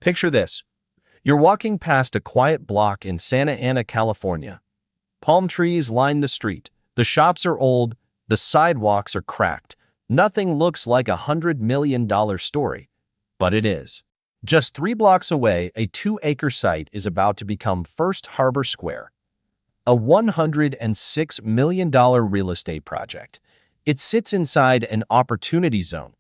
Picture this. You're walking past a quiet block in Santa Ana, California. Palm trees line the street. The shops are old. The sidewalks are cracked. Nothing looks like $100 million story, but it is. Just 3 blocks away, a 2-acre site is about to become First Harbor Square, a $106 million real estate project. It sits inside an opportunity zone,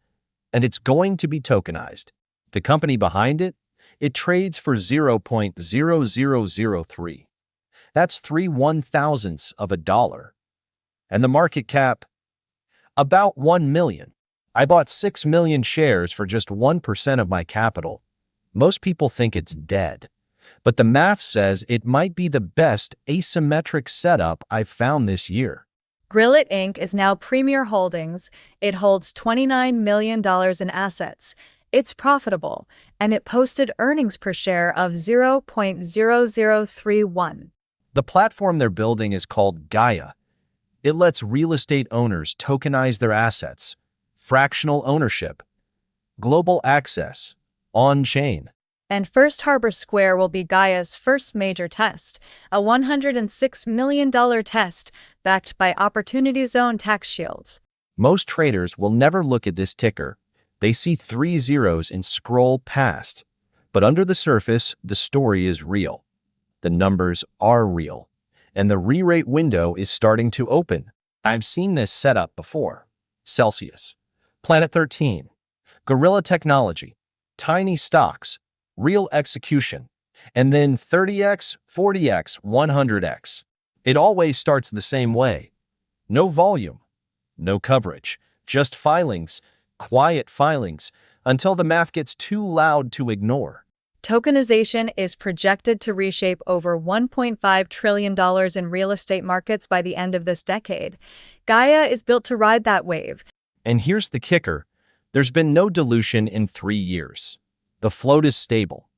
and it's going to be tokenized. The company behind it? It trades for 0.0003. That's 3/1000ths of a dollar. And the market cap? About 1 million. I bought 6 million shares for just 1% of my capital. Most people think it's dead, but the math says it might be the best asymmetric setup I've found this year. Grillit Inc. is now Premier Holdings. It holds $29 million in assets. It's profitable, and it posted earnings per share of 0.0031. The platform they're building is called Gaia. It lets real estate owners tokenize their assets, fractional ownership, global access, on-chain. And First Harbor Square will be Gaia's first major test, a $106 million test backed by Opportunity Zone tax shields. Most traders will never look at this ticker. They see 3 zeros and scroll past. But under the surface, the story is real. The numbers are real. And the re-rate window is starting to open. I've seen this setup before. Celsius, Planet 13, Guerrilla Technology, tiny stocks, real execution, and then 30x, 40x, 100x. It always starts the same way. No volume, no coverage, just filings, quiet filings, until the math gets too loud to ignore. Tokenization is projected to reshape over $1.5 trillion in real estate markets by the end of this decade. Gaia is built to ride that wave. And here's the kicker. There's been no dilution in 3 years. The float is stable.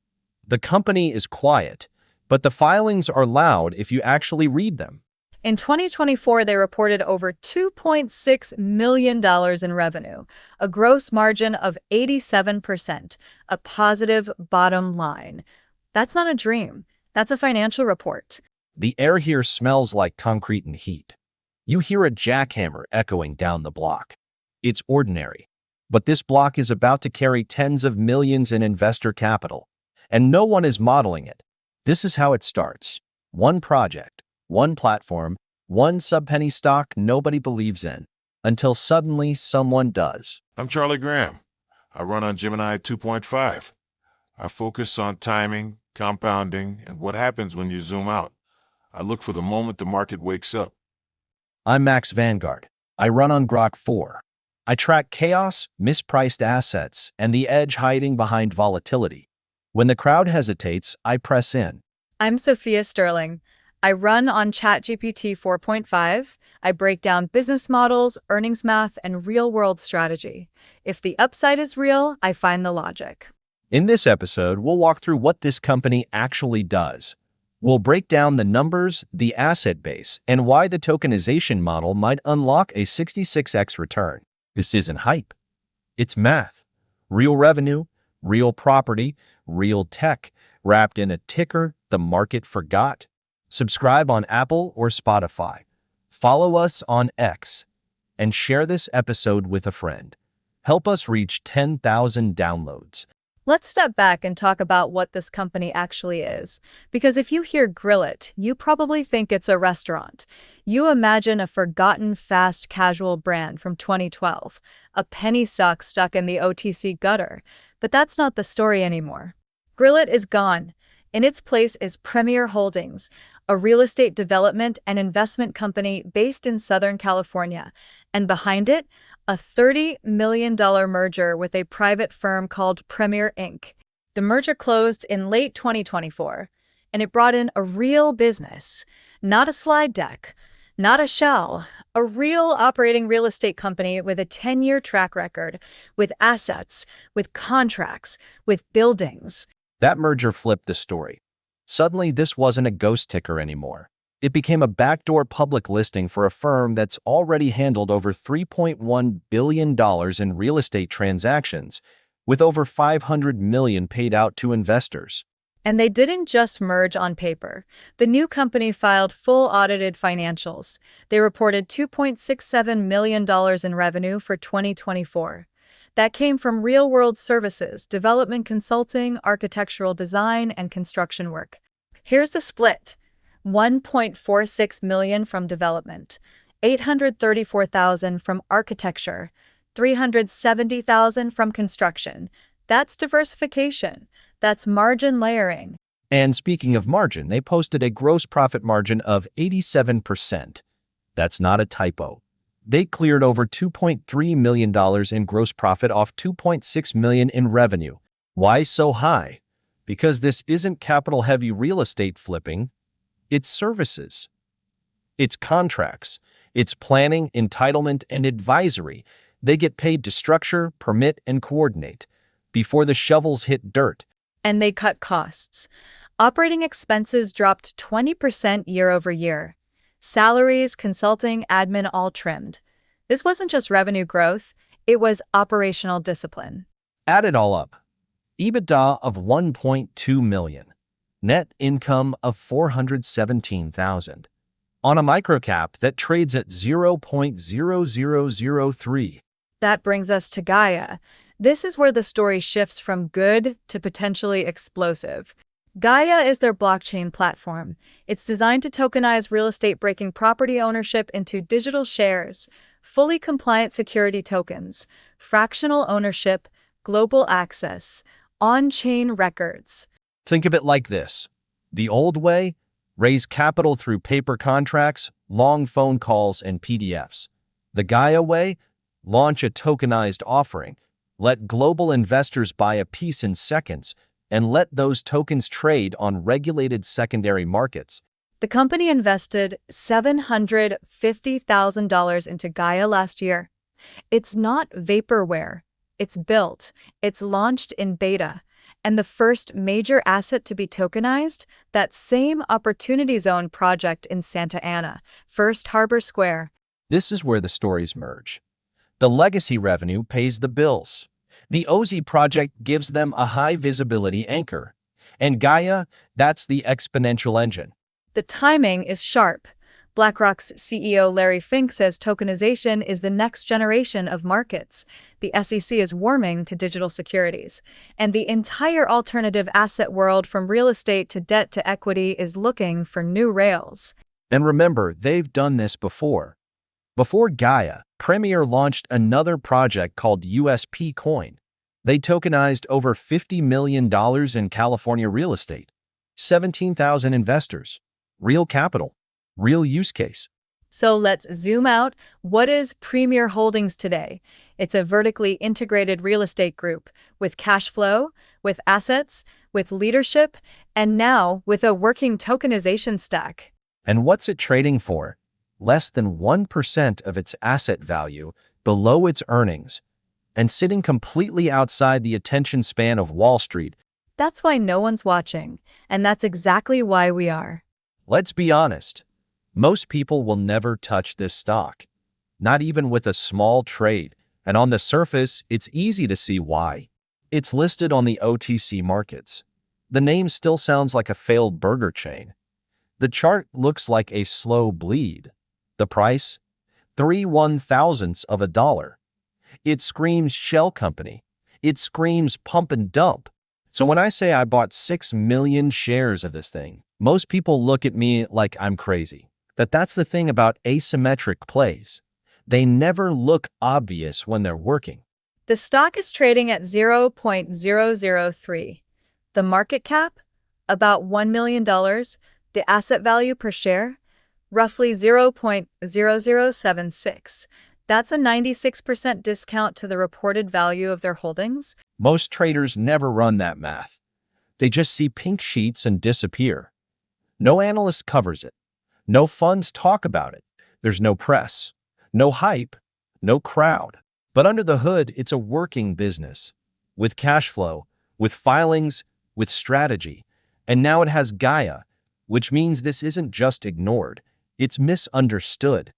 The company is quiet, but the filings are loud if you actually read them. In 2024, they reported over $2.6 million in revenue, a gross margin of 87%, a positive bottom line. That's not a dream. That's a financial report. The air here smells like concrete and heat. You hear a jackhammer echoing down the block. It's ordinary. But this block is about to carry tens of millions in investor capital, and no one is modeling it. This is how it starts. One project, one platform, one sub-penny stock nobody believes in, until suddenly someone does. I'm Charlie Graham. I run on Gemini 2.5. I focus on timing, compounding, and what happens when you zoom out. I look for the moment the market wakes up. I'm Max Vanguard. I run on Grok 4. I track chaos, mispriced assets, and the edge hiding behind volatility. When the crowd hesitates, I press in. I'm Sophia Sterling. I run on ChatGPT 4.5. I break down business models, earnings math, and real-world strategy. If the upside is real, I find the logic. In this episode, we'll walk through what this company actually does. We'll break down the numbers, the asset base, and why the tokenization model might unlock a 66x return. This isn't hype. It's math. Real revenue, real property, real tech, wrapped in a ticker the market forgot. Subscribe on Apple or Spotify. Follow us on X. And share this episode with a friend. Help us reach 10,000 downloads. Let's step back and talk about what this company actually is. Because if you hear Grillit, you probably think it's a restaurant. You imagine a forgotten fast casual brand from 2012, a penny stock stuck in the OTC gutter. But that's not the story anymore. Grillit is gone. In its place is Premier Holdings, a real estate development and investment company based in Southern California. And behind it, a $30 million merger with a private firm called Premier Inc. The merger closed in late 2024, and it brought in a real business, not a slide deck, not a shell, a real operating real estate company with a 10-year track record, with assets, with contracts, with buildings. That merger flipped the story. Suddenly, this wasn't a ghost ticker anymore. It became a backdoor public listing for a firm that's already handled over $3.1 billion in real estate transactions, with over $500 million paid out to investors. And they didn't just merge on paper. The new company filed full audited financials. They reported $2.67 million in revenue for 2024. That came from real-world services, development consulting, architectural design, and construction work. Here's the split. $1.46 million from development, $834,000 from architecture, $370,000 from construction. That's diversification. That's margin layering. And speaking of margin, they posted a gross profit margin of 87%. That's not a typo. They cleared over $2.3 million in gross profit off $2.6 million in revenue. Why so high? Because this isn't capital-heavy real estate flipping. It's services. It's contracts. It's planning, entitlement, and advisory. They get paid to structure, permit, and coordinate before the shovels hit dirt. And they cut costs. Operating expenses dropped 20% year over year. Salaries, consulting, admin all trimmed. This wasn't just revenue growth, it was operational discipline. Add it all up. EBITDA of $1.2 million. Net income of $417,000. On a microcap that trades at 0.0003. That brings us to Gaia. This is where the story shifts from good to potentially explosive. Gaia is their blockchain platform. It's designed to tokenize real estate, breaking property ownership into digital shares, fully compliant security tokens, fractional ownership, global access, on-chain records. Think of it like this. The old way, raise capital through paper contracts, long phone calls, and PDFs. The Gaia way, launch a tokenized offering, let global investors buy a piece in seconds, and let those tokens trade on regulated secondary markets. The company invested $750,000 into Gaia last year. It's not vaporware. It's built. It's launched in beta. And the first major asset to be tokenized, that same Opportunity Zone project in Santa Ana, First Harbor Square. This is where the stories merge. The legacy revenue pays the bills. The OZ project gives them a high visibility anchor. And Gaia, that's the exponential engine. The timing is sharp. BlackRock's CEO Larry Fink says tokenization is the next generation of markets. The SEC is warming to digital securities. And the entire alternative asset world, from real estate to debt to equity, is looking for new rails. And remember, they've done this before. Before Gaia, Premier launched another project called USP Coin. They tokenized over $50 million in California real estate. 17,000 investors. Real capital. Real use case. So let's zoom out. What is Premier Holdings today? It's a vertically integrated real estate group with cash flow, with assets, with leadership, and now with a working tokenization stack. And what's it trading for? Less than 1% of its asset value, below its earnings, and sitting completely outside the attention span of Wall Street. That's why no one's watching, and that's exactly why we are. Let's be honest. Most people will never touch this stock, not even with a small trade, and on the surface, it's easy to see why. It's listed on the OTC markets. The name still sounds like a failed burger chain. The chart looks like a slow bleed. The price? 3/1000ths of a dollar. It screams shell company. It screams pump and dump. So when I say I bought 6 million shares of this thing, most people look at me like I'm crazy. But that's the thing about asymmetric plays. They never look obvious when they're working. The stock is trading at 0.003. The market cap? About $1 million. The asset value per share? Roughly 0.0076. That's a 96% discount to the reported value of their holdings. Most traders never run that math. They just see pink sheets and disappear. No analyst covers it. No funds talk about it. There's no press, no hype, no crowd. But under the hood, it's a working business. With cash flow, with filings, with strategy. And now it has Gaia, which means this isn't just ignored. It's misunderstood.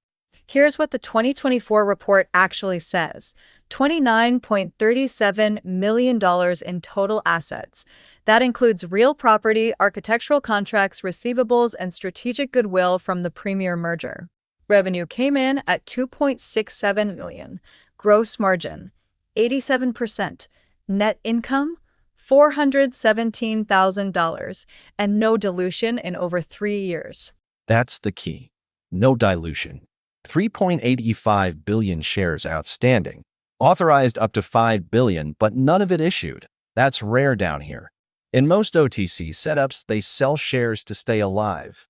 Here's what the 2024 report actually says. $29.37 million in total assets. That includes real property, architectural contracts, receivables, and strategic goodwill from the Premier merger. Revenue came in at $2.67 million. Gross margin, 87%. Net income, $417,000, and no dilution in over 3 years. That's the key. No dilution. 3.85 billion shares outstanding. Authorized up to 5 billion, but none of it issued. That's rare down here. In most OTC setups, they sell shares to stay alive.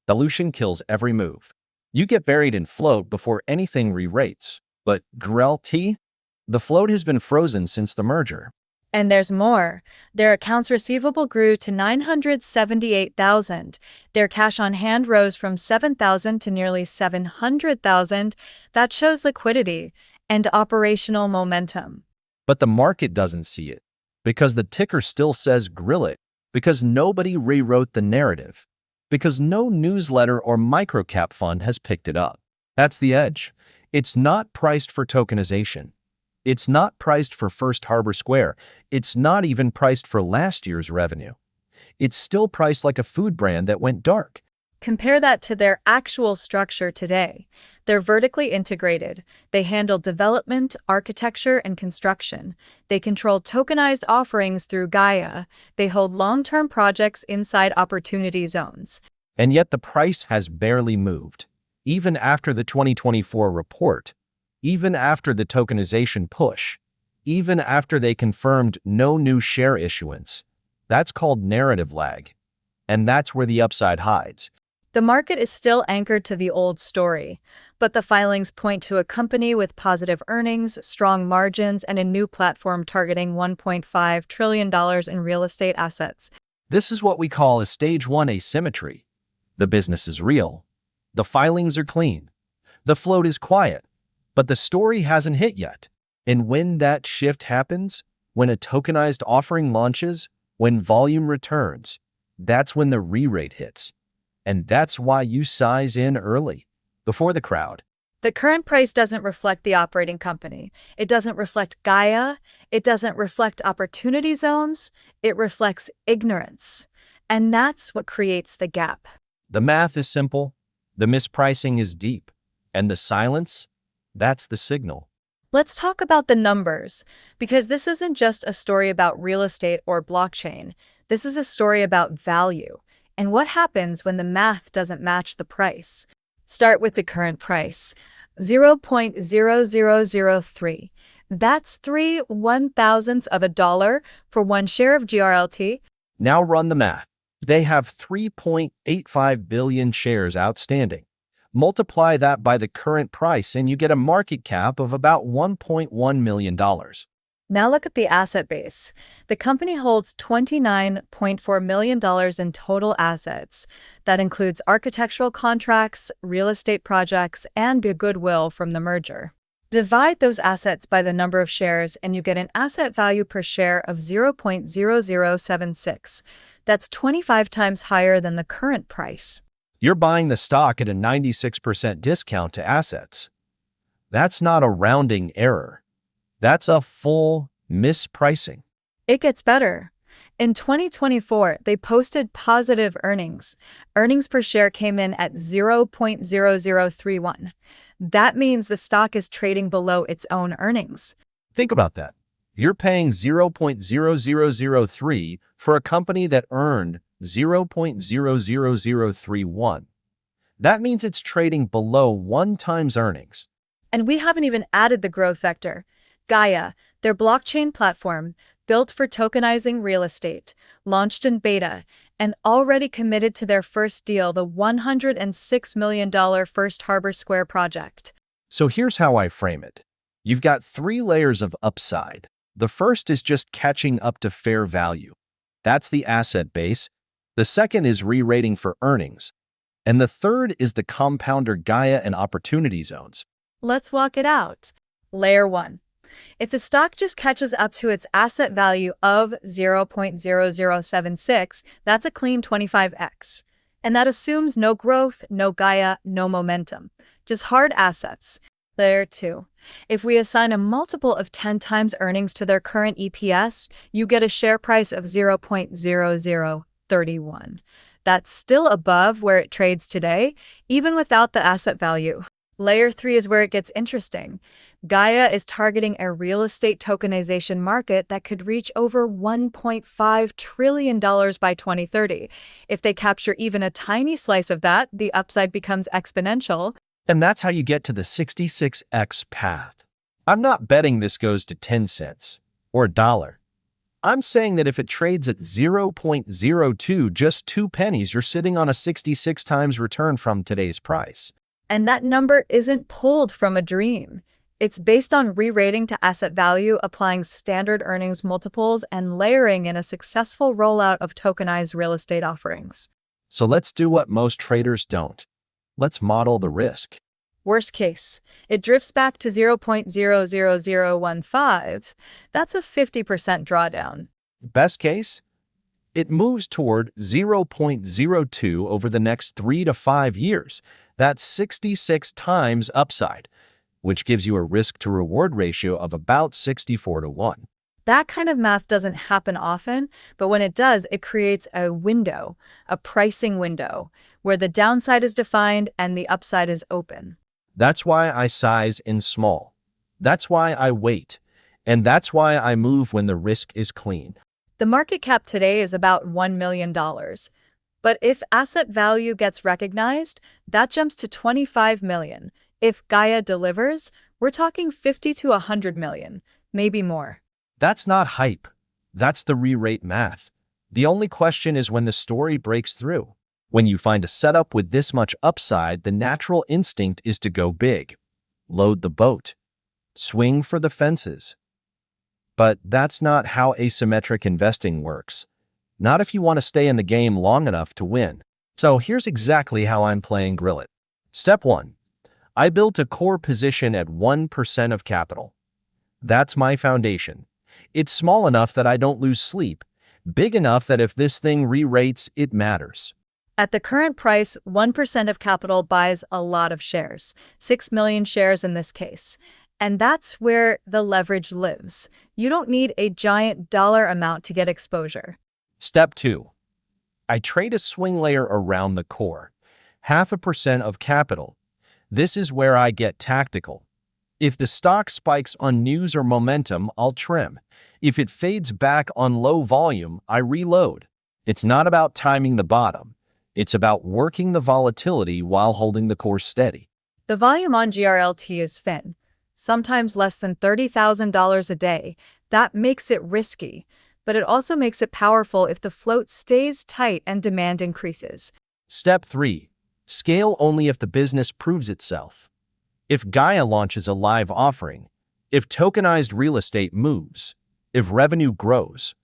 Dilution kills every move. You get buried in float before anything re-rates. But GRLT? The float has been frozen since the merger. And there's more. Their accounts receivable grew to $978,000. Their cash on hand rose from $7,000 to nearly $700,000. That shows liquidity and operational momentum. But the market doesn't see it, because the ticker still says Grillit, because nobody rewrote the narrative, because no newsletter or microcap fund has picked it up. That's the edge. It's not priced for tokenization. It's not priced for First Harbor Square. It's not even priced for last year's revenue. It's still priced like a food brand that went dark. Compare that to their actual structure today. They're vertically integrated. They handle development, architecture, and construction. They control tokenized offerings through Gaia. They hold long-term projects inside opportunity zones. And yet the price has barely moved. Even after the 2024 report, even after the tokenization push, even after they confirmed no new share issuance. That's called narrative lag. And that's where the upside hides. The market is still anchored to the old story, but the filings point to a company with positive earnings, strong margins, and a new platform targeting $1.5 trillion in real estate assets. This is what we call a stage 1 asymmetry. The business is real. The filings are clean. The float is quiet. But the story hasn't hit yet. And when that shift happens, when a tokenized offering launches, when volume returns, that's when the re-rate hits. And that's why you size in early, before the crowd. The current price doesn't reflect the operating company. It doesn't reflect Gaia. It doesn't reflect opportunity zones. It reflects ignorance. And that's what creates the gap. The math is simple. The mispricing is deep. And the silence? That's the signal. Let's talk about the numbers, because this isn't just a story about real estate or blockchain. This is a story about value and what happens when the math doesn't match the price. Start with the current price, 0.0003. That's 3/1000ths of a dollar for one share of GRLT. Now run the math. They have 3.85 billion shares outstanding. Multiply that by the current price and you get a market cap of about $1.1 million. Now look at the asset base. The company holds $29.4 million in total assets. That includes architectural contracts, real estate projects, and goodwill from the merger. Divide those assets by the number of shares and you get an asset value per share of 0.0076. That's 25 times higher than the current price. You're buying the stock at a 96% discount to assets. That's not a rounding error. That's a full mispricing. It gets better. In 2024, they posted positive earnings. Earnings per share came in at 0.0031. That means the stock is trading below its own earnings. Think about that. You're paying 0.00003 for a company that earned 0.00031. That means it's trading below 1 times earnings. And we haven't even added the growth vector. Gaia, their blockchain platform, built for tokenizing real estate, launched in beta, and already committed to their first deal, the $106 million First Harbor Square project. So here's how I frame it. You've got 3 layers of upside. The first is just catching up to fair value. That's the asset base. The second is re-rating for earnings. And the third is the compounder Gaia and opportunity zones. Let's walk it out. Layer 1. If the stock just catches up to its asset value of 0.0076, that's a clean 25x. And that assumes no growth, no Gaia, no momentum, just hard assets. Layer 2. If we assign a multiple of 10 times earnings to their current EPS, you get a share price of 0.0031. That's still above where it trades today, even without the asset value. Layer 3 is where it gets interesting. Gaia is targeting a real estate tokenization market that could reach over $1.5 trillion by 2030. If they capture even a tiny slice of that, the upside becomes exponential. And that's how you get to the 66x path. I'm not betting this goes to 10 cents or a dollar. I'm saying that if it trades at 0.02, just 2 pennies, you're sitting on a 66 times return from today's price. And that number isn't pulled from a dream. It's based on re-rating to asset value, applying standard earnings multiples, and layering in a successful rollout of tokenized real estate offerings. So let's do what most traders don't. Let's model the risk. Worst case, it drifts back to 0.00015. That's a 50% drawdown. Best case, it moves toward 0.02 over the next 3 to 5 years. That's 66 times upside, which gives you a risk-to-reward ratio of about 64 to 1. That kind of math doesn't happen often, but when it does, it creates a window, a pricing window, where the downside is defined and the upside is open. That's why I size in small. That's why I wait. And that's why I move when the risk is clean. The market cap today is about $1 million. But if asset value gets recognized, that jumps to $25 million. If Gaia delivers, we're talking $50 to $100 million, maybe more. That's not hype. That's the re-rate math. The only question is when the story breaks through. When you find a setup with this much upside, the natural instinct is to go big. Load the boat. Swing for the fences. But that's not how asymmetric investing works. Not if you want to stay in the game long enough to win. So here's exactly how I'm playing Grillit. Step 1. I built a core position at 1% of capital. That's my foundation. It's small enough that I don't lose sleep, big enough that if this thing re-rates, it matters. At the current price, 1% of capital buys a lot of shares, 6 million shares in this case. And that's where the leverage lives. You don't need a giant dollar amount to get exposure. Step 2. I trade a swing layer around the core, 0.5% of capital. This is where I get tactical. If the stock spikes on news or momentum, I'll trim. If it fades back on low volume, I reload. It's not about timing the bottom. It's about working the volatility while holding the core steady. The volume on GRLT is thin, sometimes less than $30,000 a day. That makes it risky, but it also makes it powerful if the float stays tight and demand increases. Step 3. Scale only if the business proves itself. If Gaia launches a live offering, if tokenized real estate moves, if revenue grows,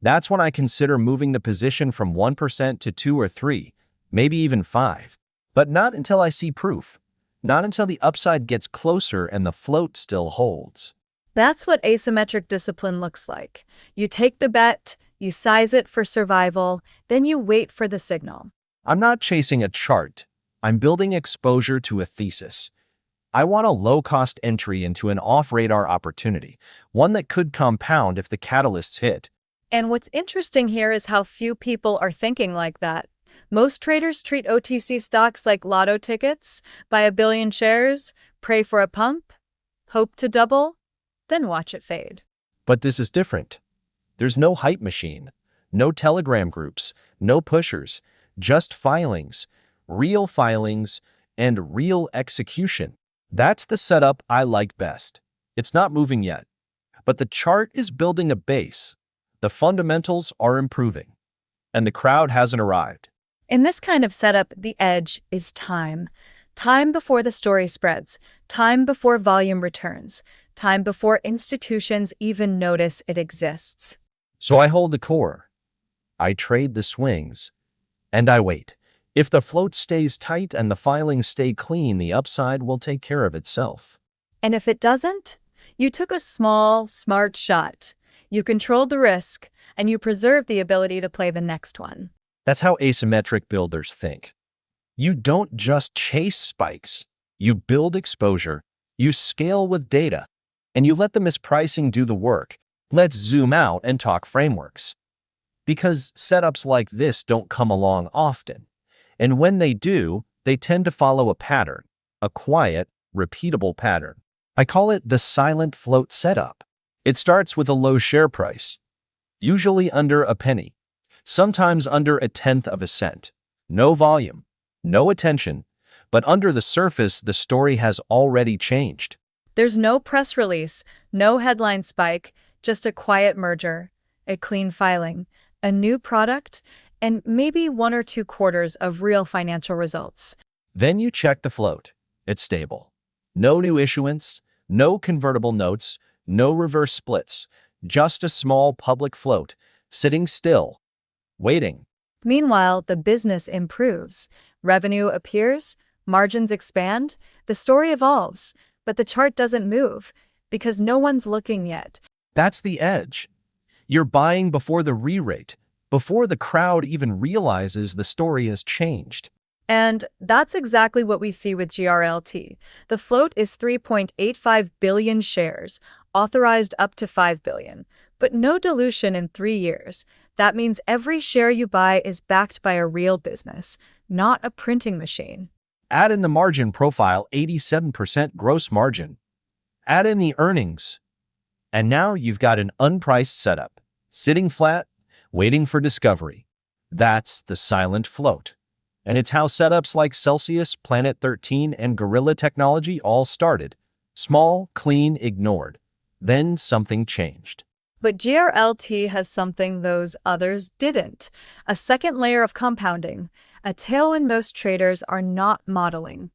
that's when I consider moving the position from 1% to 2 or 3, maybe even 5. But not until I see proof. Not until the upside gets closer and the float still holds. That's what asymmetric discipline looks like. You take the bet, you size it for survival, then you wait for the signal. I'm not chasing a chart. I'm building exposure to a thesis. I want a low-cost entry into an off-radar opportunity, one that could compound if the catalysts hit. And what's interesting here is how few people are thinking like that. Most traders treat OTC stocks like lotto tickets, buy a billion shares, pray for a pump, hope to double, then watch it fade. But this is different. There's no hype machine, no Telegram groups, no pushers, just filings, and real execution. That's the setup I like best. It's not moving yet, but the chart is building a base. The fundamentals are improving, and the crowd hasn't arrived. In this kind of setup, the edge is time. Time before the story spreads, time before volume returns, time before institutions even notice it exists. So I hold the core. I trade the swings, and I wait. If the float stays tight and the filings stay clean, the upside will take care of itself. And if it doesn't, you took a small, smart shot. You controlled the risk, and you preserved the ability to play the next one. That's how asymmetric builders think. You don't just chase spikes. You build exposure, you scale with data, and you let the mispricing do the work. Let's zoom out and talk frameworks. Because setups like this don't come along often. And when they do, they tend to follow a pattern, a quiet, repeatable pattern. I call it the silent float setup. It starts with a low share price, usually under a penny, sometimes under a tenth of a cent. No volume, no attention, but under the surface, the story has already changed. There's no press release, no headline spike, just a quiet merger, a clean filing, a new product, and maybe 1 or 2 quarters of real financial results. Then you check the float. It's stable. No new issuance, no convertible notes, no reverse splits, just a small public float, sitting still, waiting. Meanwhile, the business improves. Revenue appears, margins expand, the story evolves, but the chart doesn't move because no one's looking yet. That's the edge. You're buying before the re-rate, before the crowd even realizes the story has changed. And that's exactly what we see with GRLT. The float is 3.85 billion shares, authorized up to 5 billion, but no dilution in 3 years. That means every share you buy is backed by a real business, not a printing machine. Add in the margin profile, 87% gross margin. Add in the earnings. And now you've got an unpriced setup, sitting flat, waiting for discovery. That's the silent float. And it's how setups like Celsius, Planet 13, and Gorilla Technology all started. Small, clean, ignored. Then something changed. But GRLT has something those others didn't. A second layer of compounding, a tailwind most traders are not modeling.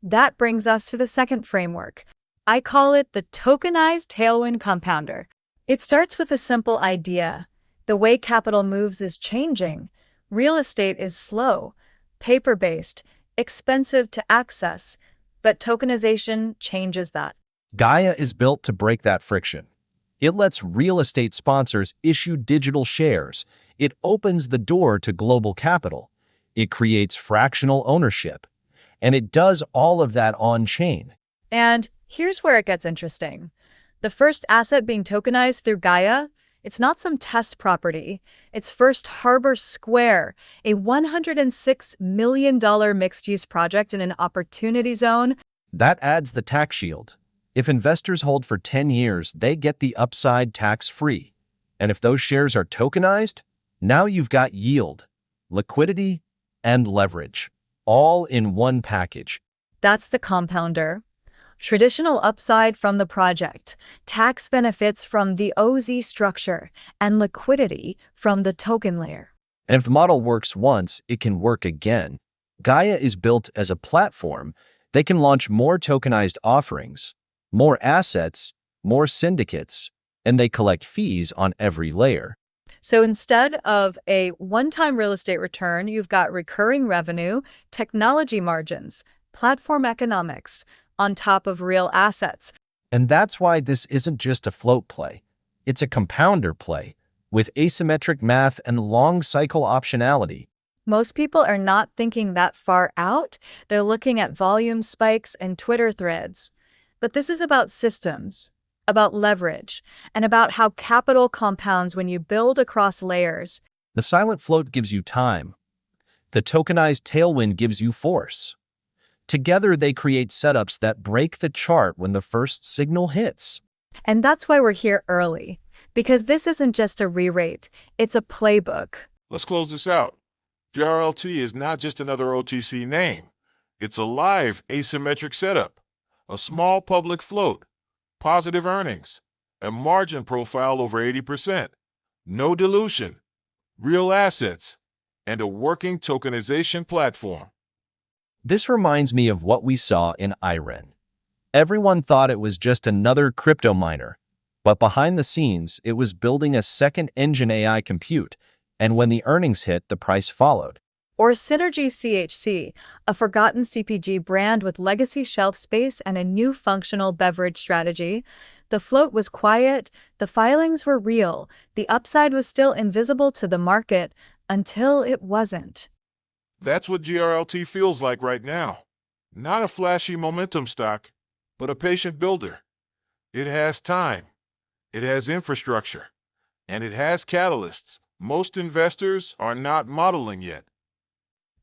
That brings us to the second framework. I call it the tokenized tailwind compounder. It starts with a simple idea. The way capital moves is changing. Real estate is slow, paper-based, expensive to access, but tokenization changes that. Gaia is built to break that friction. It lets real estate sponsors issue digital shares. It opens the door to global capital. It creates fractional ownership. And it does all of that on-chain. And here's where it gets interesting. The first asset being tokenized through Gaia, it's not some test property. It's First Harbor Square, a $106 million mixed-use project in an opportunity zone. That adds the tax shield. If investors hold for 10 years, they get the upside tax-free. And if those shares are tokenized, now you've got yield, liquidity, and leverage, all in one package. That's the compounder. Traditional upside from the project, tax benefits from the OZ structure, and liquidity from the token layer. And if the model works once, it can work again. Gaia is built as a platform. They can launch more tokenized offerings, more assets, more syndicates, and they collect fees on every layer. So instead of a one-time real estate return, you've got recurring revenue, technology margins, platform economics, on top of real assets. And that's why this isn't just a float play. It's a compounder play with asymmetric math and long cycle optionality. Most people are not thinking that far out. They're looking at volume spikes and Twitter threads. But this is about systems, about leverage, and about how capital compounds when you build across layers. The silent float gives you time. The tokenized tailwind gives you force. Together, they create setups that break the chart when the first signal hits. And that's why we're here early, because this isn't just a re-rate, it's a playbook. Let's close this out. GRLT is not just another OTC name. It's a live asymmetric setup, a small public float, positive earnings, a margin profile over 80%, no dilution, real assets, and a working tokenization platform. This reminds me of what we saw in IREN. Everyone thought it was just another crypto miner, but behind the scenes, it was building a second engine AI compute, and when the earnings hit, the price followed. Or Synergy CHC, a forgotten CPG brand with legacy shelf space and a new functional beverage strategy. The float was quiet, the filings were real, the upside was still invisible to the market until it wasn't. That's what GRLT feels like right now. Not a flashy momentum stock, but a patient builder. It has time, it has infrastructure, and it has catalysts most investors are not modeling yet.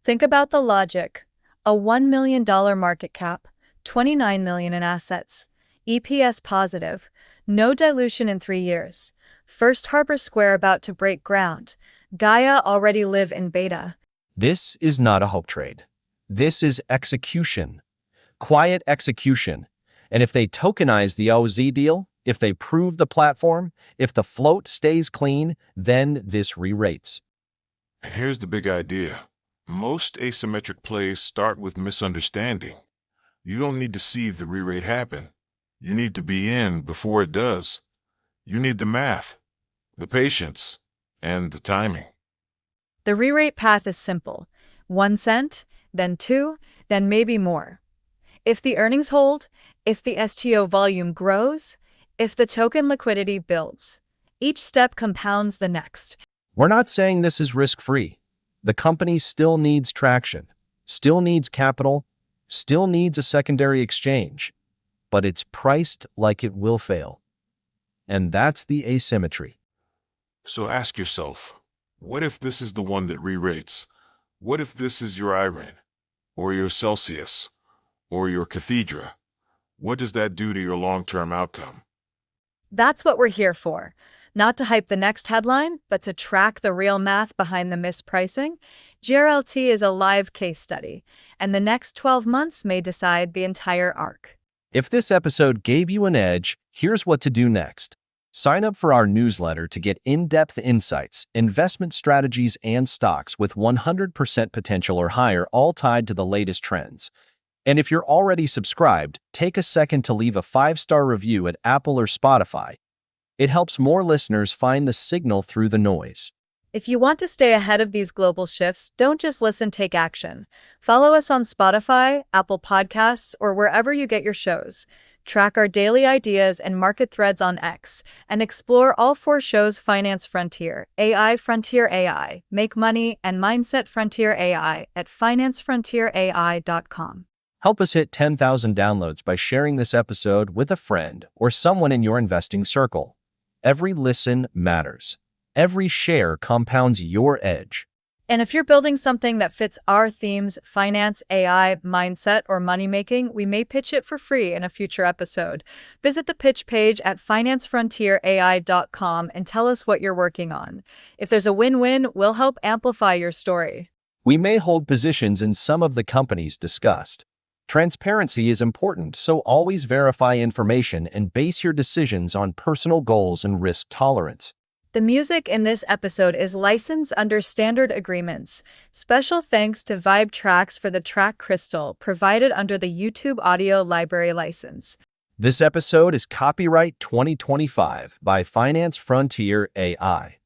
Think about the logic. A $1 million market cap, 29 million in assets, EPS positive, no dilution in 3 years. First Harbor Square about to break ground. Gaia already live in beta. This is not a hope trade. This is execution. Quiet execution. And if they tokenize the OZ deal, if they prove the platform, if the float stays clean, then this re-rates. And here's the big idea. Most asymmetric plays start with misunderstanding. You don't need to see the re-rate happen. You need to be in before it does. You need the math, the patience, and the timing. The re-rate path is simple. 1 cent, then 2, then maybe more. If the earnings hold, if the STO volume grows, if the token liquidity builds, each step compounds the next. We're not saying this is risk-free. The company still needs traction, still needs capital, still needs a secondary exchange, but it's priced like it will fail. And that's the asymmetry. So ask yourself, what if this is the one that re-rates? What if this is your Iran, or your Celsius, or your Cathedra? What does that do to your long-term outcome? That's what we're here for. Not to hype the next headline, but to track the real math behind the mispricing. GRLT is a live case study, and the next 12 months may decide the entire arc. If this episode gave you an edge, here's what to do next. Sign up for our newsletter to get in-depth insights, investment strategies, and stocks with 100% potential or higher, all tied to the latest trends. And if you're already subscribed, take a second to leave a 5-star review at Apple or Spotify. It helps more listeners find the signal through the noise. If you want to stay ahead of these global shifts, don't just listen, take action. Follow us on Spotify, Apple Podcasts, or wherever you get your shows. Track our daily ideas and market threads on X, and explore all 4 shows: Finance Frontier AI, Make Money, and Mindset Frontier AI at financefrontierai.com. Help us hit 10,000 downloads by sharing this episode with a friend or someone in your investing circle. Every listen matters. Every share compounds your edge. And if you're building something that fits our themes, finance, AI, mindset, or money making, we may pitch it for free in a future episode. Visit the pitch page at financefrontierai.com and tell us what you're working on. If there's a win-win, we'll help amplify your story. We may hold positions in some of the companies discussed. Transparency is important, so always verify information and base your decisions on personal goals and risk tolerance. The music in this episode is licensed under standard agreements. Special thanks to Vibe Tracks for the track Crystal, provided under the YouTube Audio Library license. This episode is copyright 2025 by Finance Frontier AI.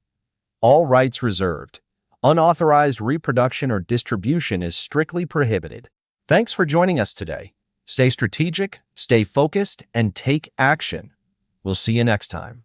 All rights reserved. Unauthorized reproduction or distribution is strictly prohibited. Thanks for joining us today. Stay strategic, stay focused, and take action. We'll see you next time.